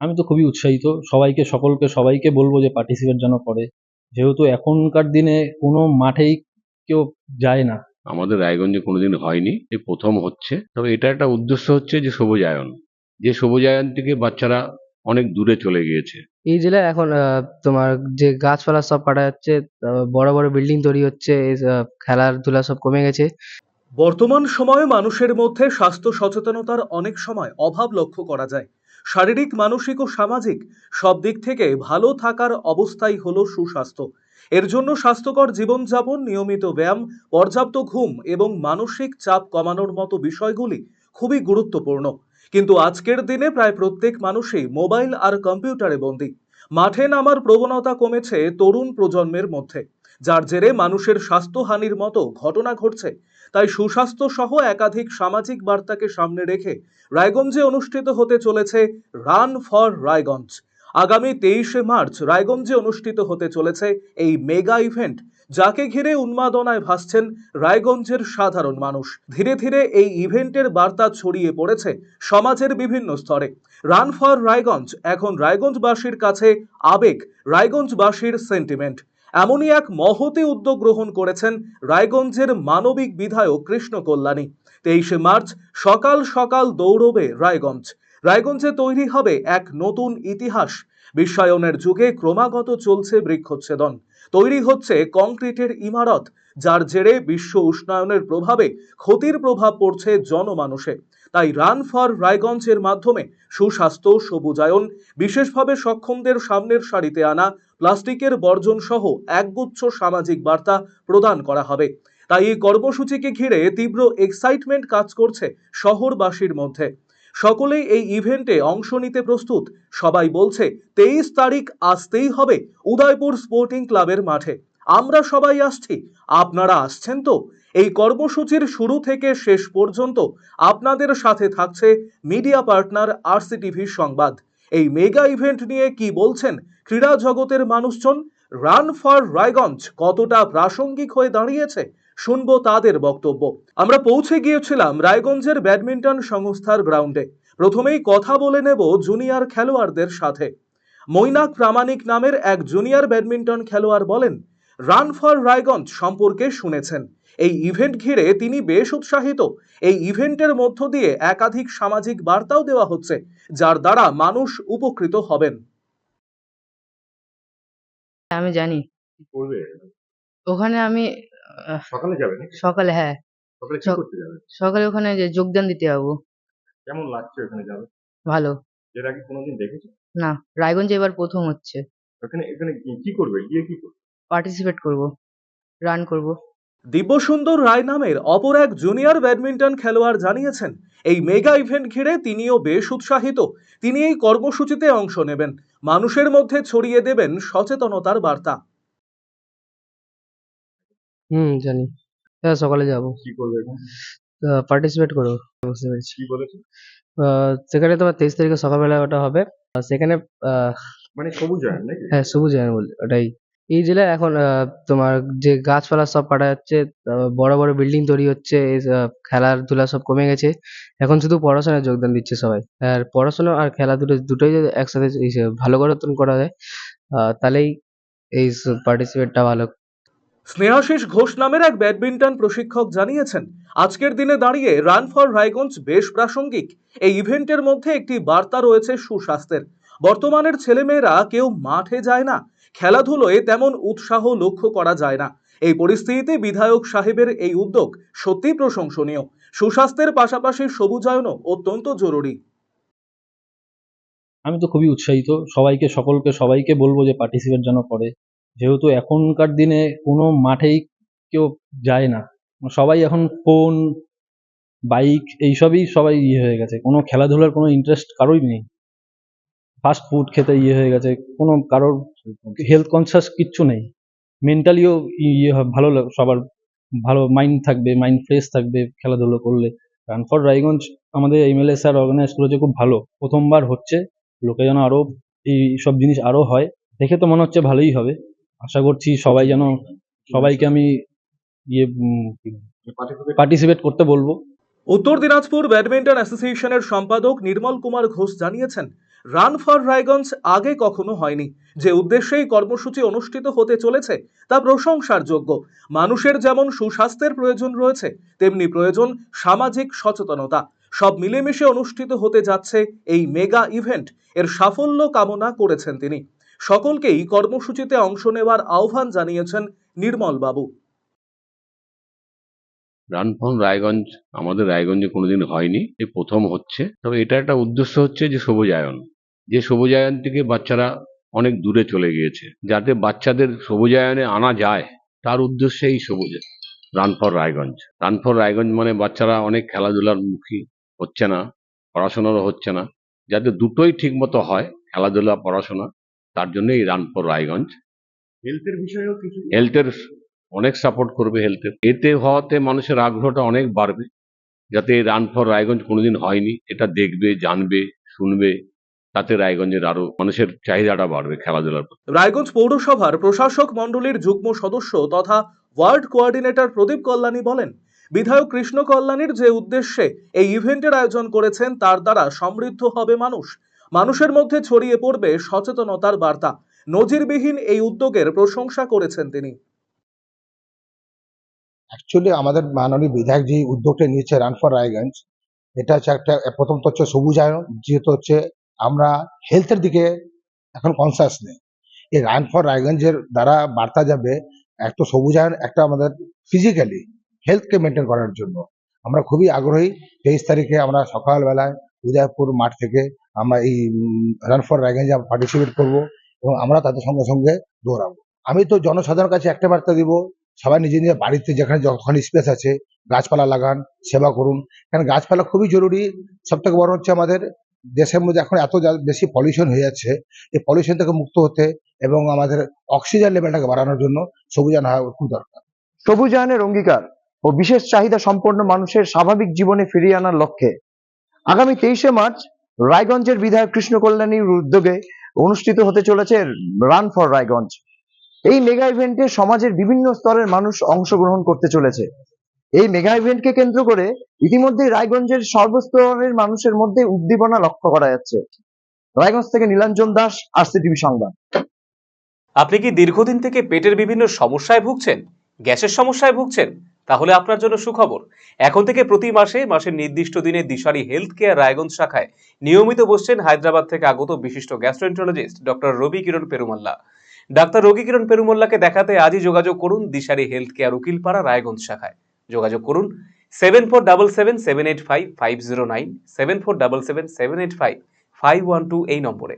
আমি তো খুবই উৎসাহিত। সবাইকে বলবো যে পার্টিসিপেট যেন করে। যেহেতু এখনকার দিনে কোনো মাঠেই কেউ যায় না। আমাদের রায়গঞ্জে কোনোদিন হয়নি, এই প্রথম হচ্ছে। তবে এটা একটা উদ্দেশ্য হচ্ছে যে সবুজায়ন, যে সবুজায়ন থেকে বাচ্চারা অনেক দূরে চলে গিয়েছে। এই জেলায় এখন তোমার যে গাছপালা সব কাটা যাচ্ছে, বড় বড় বিল্ডিং তৈরি হচ্ছে, খেলাধুলা সব কমে গেছে। বর্তমান সময়ে মানুষের মধ্যে স্বাস্থ্য সচেতনতার অনেক সময় অভাব লক্ষ্য করা যায়। শারীরিক, মানসিক ও সামাজিক সব দিক থেকে ভালো থাকার অবস্থাই হলো সুস্বাস্থ্য। এর জন্য স্বাস্থ্যকর জীবনযাপন, নিয়মিত ব্যায়াম, পর্যাপ্ত ঘুম এবং মানসিক চাপ কমানোর মতো বিষয়গুলি খুবই গুরুত্বপূর্ণ। কিন্তু আজকের দিনে প্রায় প্রত্যেক মানুষই মোবাইল আর কম্পিউটারে বন্দী। মাঠে নামার প্রবণতা কমেছে তরুণ প্রজন্মের মধ্যে, যার জেরে মানুষের স্বাস্থ্যহানির মতো ঘটনা ঘটছে। তাই সুস্বাস্থ্য সহ একাধিক সামাজিক বার্তাকে সামনে রেখে রায়গঞ্জে অনুষ্ঠিত হতে চলেছে রান ফর রায়গঞ্জ। আগামী 23শে মার্চ রায়গঞ্জে অনুষ্ঠিত হতে চলেছে এই মেগা ইভেন্ট, যাকে ঘিরে উন্মাদনায় ভাসছেন রায়গঞ্জের সাধারণ মানুষ। ধীরে ধীরে এই ইভেন্টের বার্তা ছড়িয়ে পড়েছে সমাজের বিভিন্ন স্তরে। রান ফর রায়গঞ্জ এখন রায়গঞ্জবাসীর কাছে আবেগ, রায়গঞ্জবাসীর সেন্টিমেন্ট। এমনই এক মহতি উদ্যোগ গ্রহণ করেছেন রায়গঞ্জের মানবিক বিধায়ক কৃষ্ণ কল্যাণী। 23শে মার্চ সকাল সকাল দৌড়বে রায়গঞ্জ। রায়গঞ্জে তৈরি হবে এক নতুন ইতিহাস। বিশ্বায়নের যুগে ক্রমাগত চলছে বৃক্ষচ্ছেদন, তৈরি হচ্ছে কংক্রিটের ইমারত, যার জেরে বিশ্ব উষ্ণায়নের প্রভাবে ক্ষতির প্রভাব পড়ছে জনমানুষে। তাই রান ফর রায়গঞ্জের মাধ্যমে সুস্বাস্থ্য, সবুজায়ন, বিশেষভাবে সক্ষমদের সামনের সারিতে আনা, প্লাস্টিকের বর্জন সহ একগুচ্ছ সামাজিক বার্তা প্রদান করা হবে। তাই এই কর্মসূচিকে ঘিরে তীব্র এক্সাইটমেন্ট কাজ করছে শহরবাসীর মধ্যে। সকলেই এই ইভেন্টে অংশ নিতে প্রস্তুত। সবাই বলছে 23 তারিখ আসতেই হবে উদয়পুর স্পোর্টিং ক্লাবের মাঠে। আমরা সবাই আসছি, আপনারা আসছেন তো? এই কর্মসূচির শুরু থেকে শেষ পর্যন্ত আপনাদের সাথে থাকছে মিডিয়া পার্টনার আরসিটিভি সংবাদ। এই মেগা ইভেন্ট নিয়ে কি বলছেন ক্রীড়া জগতের মানুষজন? রান ফর রায়গঞ্জ কতটা প্রাসঙ্গিক হয়ে দাঁড়িয়েছে, শুনবো তাদের বক্তব্য। আমরা পৌঁছে গিয়েছিলাম রায়গঞ্জের ব্যাডমিন্টন সংস্থার গ্রাউন্ডে। প্রথমেই কথা বলে নেব জুনিয়র খেলোয়াড়দের সাথে। মৈনাক প্রামাণিক নামের এক জুনিয়র ব্যাডমিন্টন খেলোয়াড় বলেন, রান ফর রায়গঞ্জ সম্পর্কে শুনেছেন। এই ইভেন্ট ঘিরে তিনি বেশ উৎসাহিত। এই ইভেন্টের মধ্য দিয়ে একাধিক সামাজিক বার্তাও দেওয়া হচ্ছে, যার দ্বারা মানুষ উপকৃত হবেন। আমি জানি কি করবে? ওখানে আমি সকালে যাবে নাকি? সকালে, হ্যাঁ, সকালে কি সক- করতে যাবে? সকালে ওখানে যে যোগদান দিতে যাবো। কেমন লাগছে ওখানে যাবে? ভালো। এর আগে কোনোদিন দেখেছো? না, রায়গঞ্জে এবার প্রথম হচ্ছে। ওখানে এখানে কি করবে, গিয়ে কি করবে? পার্টিসিপেট করব, রান করব। দিব্যসুন্দর রায় নামের অপর এক জুনিয়র ব্যাডমিন্টন খেলোয়াড় জানিয়েছেন, এই মেগা ইভেন্ট ঘিরে তিনিও বেশ উৎসাহিত। তিনি এই কর্মসূচিতে অংশ নেবেন, মানুষের মধ্যে ছড়িয়ে দেবেন সচেতনতার বার্তা। জানি। হ্যাঁ, সকালে যাব। কি করবে এখানে? পার্টিসিপেট করব। বুঝতে পেরেছি। কি বলেছে? সেখানে তোমার 23 তারিখে সকালবেলা ওটা হবে। সেখানে আহ, মানে সবুজায়ন নাকি? হ্যাঁ, সবুজ জায়গা বলে ওটাই। এই জেলায় এখন তোমার যে গাছপালা সব কাটা যাচ্ছে, বড় বড় বিল্ডিং তৈরি হচ্ছে, খেলাধুলা সব কমে গেছে। এখন শুধু পড়াশোনায় যোগদান দিচ্ছে সবাই। আর পড়াশোনা আর খেলাধুলা দুটোই যদি একসাথে ভালো করে করা যায়, তাহলেই এই পার্টিসিপেটটা ভালো। স্নেহাশিস ঘোষ নামের এক ব্যাডমিন্টন প্রশিক্ষক জানিয়েছেন, আজকের দিনে দাঁড়িয়ে রান ফর রায়গঞ্জ বেশ প্রাসঙ্গিক। এই ইভেন্টের মধ্যে একটি বার্তা রয়েছে সুস্বাস্থ্যের। বর্তমানের ছেলেমেয়েরা কেউ মাঠে যায় না, খেলাধুলোয় তেমন উৎসাহ লক্ষ্য করা যায় না। এই পরিস্থিতিতে বিধায়ক সাহেবের এই উদ্যোগ সত্যি প্রশংসনীয়। সুস্বাস্থ্যের পাশাপাশি সবুজায়নও অত্যন্ত জরুরি। আমি তো খুবই উৎসাহিত। সবাইকে বলবো যে পার্টিসিপেট যেন করে। যেহেতু এখনকার দিনে কোনো মাঠেই কেউ যায় না। সবাই এখন ফোন, বাইক এইসবই সবাই হয়ে গেছে। কোনো খেলাধুলার কোনো ইন্টারেস্ট কারোই নেই। ফাস্ট ফুড খেতে হয়ে গেছে। কোনো কারোর হেলথ কনসিয়াস কিচ্ছু নেই। মেন্টালিও ভালো সবার ভালো মাইন্ড থাকবে, মাইন্ড ফ্রেশ থাকবে খেলাধুলো করলে। রান ফর রায়গঞ্জ আমাদের এমএলএ স্যার অর্গানাইজ করেছে, খুব ভালো। প্রথমবার হচ্ছে, লোকে যেন আরো এই সব জিনিস আরো হয়। দেখে তো মনে হচ্ছে ভালোই হবে। আশা করছি সবাই যেন, সবাইকে আমি ইয়ে পার্টিসিপেট করতে বলবো। উত্তর দিনাজপুর ব্যাডমিন্টন অ্যাসোসিয়েশনের সম্পাদক নির্মল কুমার ঘোষ জানিয়েছেন, রান ফর রায়গঞ্জ আগে কখনো হয়নি। যে উদ্দেশ্যে এই কর্মসূচি অনুষ্ঠিত হতে চলেছে তা প্রশংসার যোগ্য। মানুষের যেমন সুস্বাস্থ্যের প্রয়োজন রয়েছে, তেমনি প্রয়োজন সামাজিক সচেতনতা। সব মিলেমিশে অনুষ্ঠিত হতে যাচ্ছে এই মেগা ইভেন্ট। এর সাফল্য কামনা করেছেন তিনি। সকলকেই কর্মসূচিতে অংশ নেওয়ার আহ্বান জানিয়েছেন নির্মল বাবু। রান ফর রায়গঞ্জ আমাদের রায়গঞ্জে কোনোদিন হয়নি, এই প্রথম হচ্ছে। তবে এটা একটা উদ্দেশ্য হচ্ছে যে সবুজায়ন, যে সবুজায়ন থেকে বাচ্চারা অনেক দূরে চলে গিয়েছে, যাতে বাচ্চাদের সবুজায়নে আনা যায় তার উদ্দেশ্যে এই সবুজ run for Raiganj. Run for Raiganj মানে বাচ্চারা অনেক খেলাধুলার মুখী হচ্ছে না, পড়াশোনারও হচ্ছে না, যাতে দুটোই ঠিক মতো হয়, খেলাধুলা পড়াশোনা, তার জন্য এই রান ফর রায়গঞ্জ। হেলথের বিষয়েও কিছু, হেলথের অনেক সাপোর্ট করবে, হেলথের এতে হওয়াতে মানুষের আগ্রহটা অনেক বাড়বে, যাতে এই রান ফর রায়গঞ্জ কোনোদিন হয়নি এটা দেখবে, জানবে, শুনবে, তাতে রায়গঞ্জের আরো মানুষের চাহিদাটা বাড়বে খেলাধুলার প্রতি। রায়গঞ্জ পৌরসভার প্রশাসক মণ্ডলীর যুগ্ম সদস্য তথা ওয়ার্ড কোঅর্ডিনেটর প্রদীপ কল্যাণী বলেন, বিধায়ক কৃষ্ণ কল্যাণীর যে উদ্দেশ্যে এই ইভেন্টের আয়োজন করেছেন তার দ্বারা সমৃদ্ধ হবে মানুষ। মানুষের মধ্যে ছড়িয়ে পড়বে সচেতনতার বার্তা। নজিরবিহীন এই উদ্যোগের প্রশংসা করেছেন তিনি। অ্যাকচুয়ালি আমাদের মাননীয় বিধায়ক যে উদ্যোগটা নিয়েছে রান ফর রায়গঞ্জ, এটা হচ্ছে একটা প্রথম তো হচ্ছে সবুজায়ন, যেহেতু হচ্ছে আমরা হেলথের দিকে এখন কনসাস নেই। এই রান ফর রায়গঞ্জের দ্বারা বার্তা যাবে এক তো সবুজায়ন, একটা আমাদের ফিজিক্যালি হেলথকে মেনটেন করার জন্য আমরা খুবই আগ্রহী। 23 তারিখে আমরা সকালবেলায় উদয়পুর মাঠ থেকে আমরা এই রান ফর রায়গঞ্জে পার্টিসিপেট করব এবং আমরা তাদের সঙ্গে সঙ্গে দৌড়াবো। আমি তো জনসাধারণের কাছে একটা বার্তা দিব, সবাই নিজের নিজের বাড়িতে যেখানে যখন স্পেস আছে গাছপালা লাগান, সেবা করুন। কারণ গাছপালা খুবই জরুরি। সব থেকে বড় হচ্ছে আমাদের দেশের মধ্যে এখন এত বেশি পলিউশন হয়ে যাচ্ছে, এই পলিউশন থেকে মুক্ত হতে এবং আমাদের অক্সিজেন লেভেলটাকে বাড়ানোর জন্য সবুজায়ন হওয়া খুব দরকার। সবুজায়নের অঙ্গীকার ও বিশেষ চাহিদা সম্পন্ন মানুষের স্বাভাবিক জীবনে ফিরিয়ে আনার লক্ষ্যে আগামী 23শে মার্চ রায়গঞ্জের বিধায়ক কৃষ্ণ কল্যাণীর উদ্যোগে অনুষ্ঠিত হতে চলেছে রান ফর রায়গঞ্জ। এই মেগা ইভেন্টে সমাজের বিভিন্ন স্তরের মানুষ অংশগ্রহণ করতে চলেছে। এই মেগা ইভেন্টকে কেন্দ্র করে ইতিমধ্যে রায়গঞ্জের সর্বস্তরের মানুষের মধ্যে উদ্দীপনা লক্ষ্য করা যাচ্ছে। রায়গঞ্জ থেকে নীলাঞ্জন দাস, আরসিটিভি সংবাদ। আপনি কি দীর্ঘদিন থেকে পেটের বিভিন্ন সমস্যায় ভুগছেন, গ্যাসের সমস্যায় ভুগছেন? তাহলে আপনার জন্য সুখবর। এখন থেকে প্রতি মাসের নির্দিষ্ট দিনে দিশারি হেলথ কেয়ার রায়গঞ্জ শাখায় নিয়মিত বসছেন হায়দ্রাবাদ থেকে আগত বিশিষ্ট গ্যাস্ট্রোএন্টারোলজিস্ট ডক্টর রবি কিরণ পেরুমাল্লা। ডাক্তার রবি কিরণ পেরুমাল্লাকে দেখাতে আজই যোগাযোগ করুন দিশারি হেলথ কেয়ার উকিলপাড়া রায়গঞ্জ শাখায়। যোগাযোগ করুন 7477785509, 7477785512 এই নম্বরে।